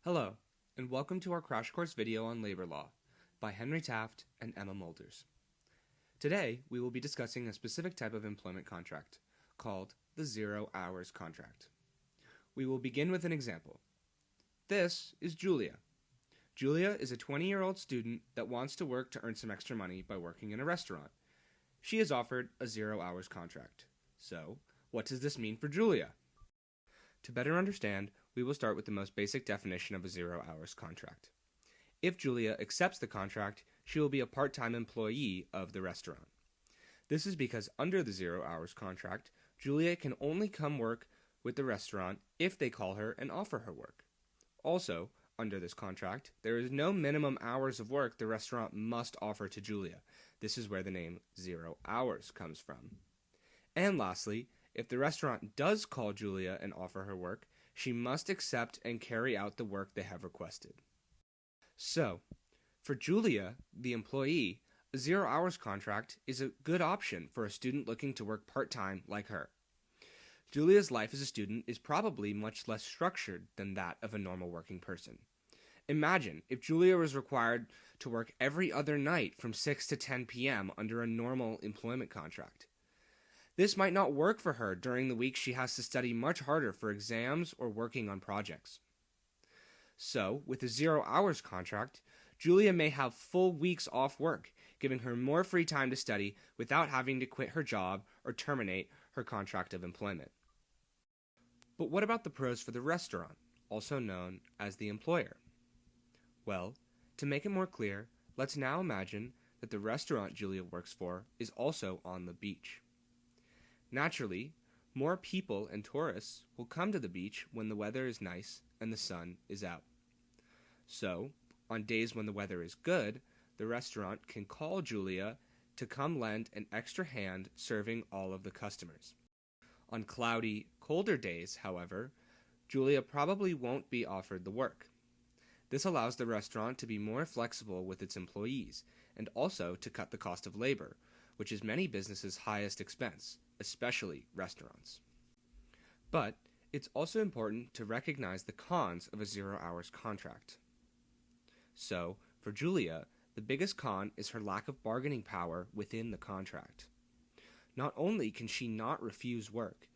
Hello, and welcome to our crash course video on labor law by Henry Taft and Emma Mulders. Today, we will be discussing a specific type of employment contract called the 0 hours contract. We will begin with an example. This is Julia. Julia is a 20-year-old student that wants to work to earn some extra money by working in a restaurant. She is offered a 0 hours contract. So, what does this mean for Julia? To better understand, we will start with the most basic definition of a 0 hours contract. If Julia accepts the contract, she will be a part-time employee of the restaurant. This is because under the 0 hours contract, Julia can only come work with the restaurant if they call her and offer her work. Also, under this contract, there is no minimum hours of work the restaurant must offer to Julia. This is where the name 0 hours comes from. And lastly, if the restaurant does call Julia and offer her work, she must accept and carry out the work they have requested. So, for Julia, the employee, a 0 hours contract is a good option for a student looking to work part-time like her. Julia's life as a student is probably much less structured than that of a normal working person. Imagine if Julia was required to work every other night from 6 to 10 p.m. under a normal employment contract. This might not work for her during the week she has to study much harder for exams or working on projects. So, with a 0 hours contract, Julia may have full weeks off work, giving her more free time to study without having to quit her job or terminate her contract of employment. But what about the pros for the restaurant, also known as the employer? Well, to make it more clear, let's now imagine that the restaurant Julia works for is also on the beach. Naturally, more people and tourists will come to the beach when the weather is nice and the sun is out. So, on days when the weather is good, the restaurant can call Julia to come lend an extra hand serving all of the customers. On cloudy, colder days, however, Julia probably won't be offered the work. This allows the restaurant to be more flexible with its employees and also to cut the cost of labor, which is many businesses' highest expense, especially restaurants. But it's also important to recognize the cons of a 0 hours contract. So, for Julia, the biggest con is her lack of bargaining power within the contract. Not only can she not refuse work,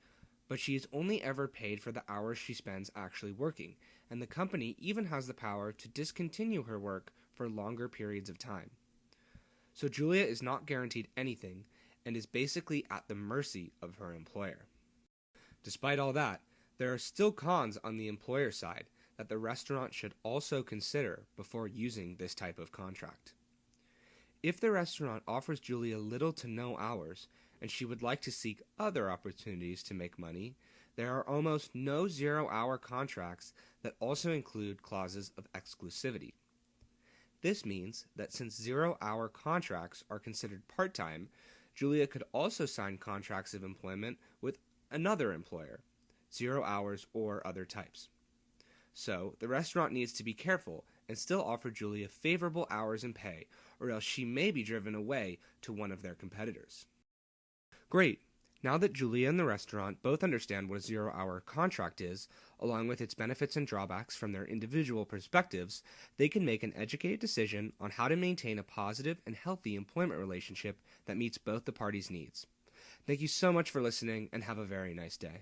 but she is only ever paid for the hours she spends actually working, and the company even has the power to discontinue her work for longer periods of time. So Julia is not guaranteed anything and is basically at the mercy of her employer. Despite all that, there are still cons on the employer side that the restaurant should also consider before using this type of contract. If the restaurant offers Julia little to no hours and she would like to seek other opportunities to make money, there are almost no 0 hour contracts that also include clauses of exclusivity. This means that since 0 hour contracts are considered part-time, Julia could also sign contracts of employment with another employer, 0 hours or other types. So, the restaurant needs to be careful and still offer Julia favorable hours and pay, or else she may be driven away to one of their competitors. Great! Now that Julia and the restaurant both understand what a 0 hour contract is, along with its benefits and drawbacks from their individual perspectives, they can make an educated decision on how to maintain a positive and healthy employment relationship that meets both the parties' needs. Thank you so much for listening, and have a very nice day.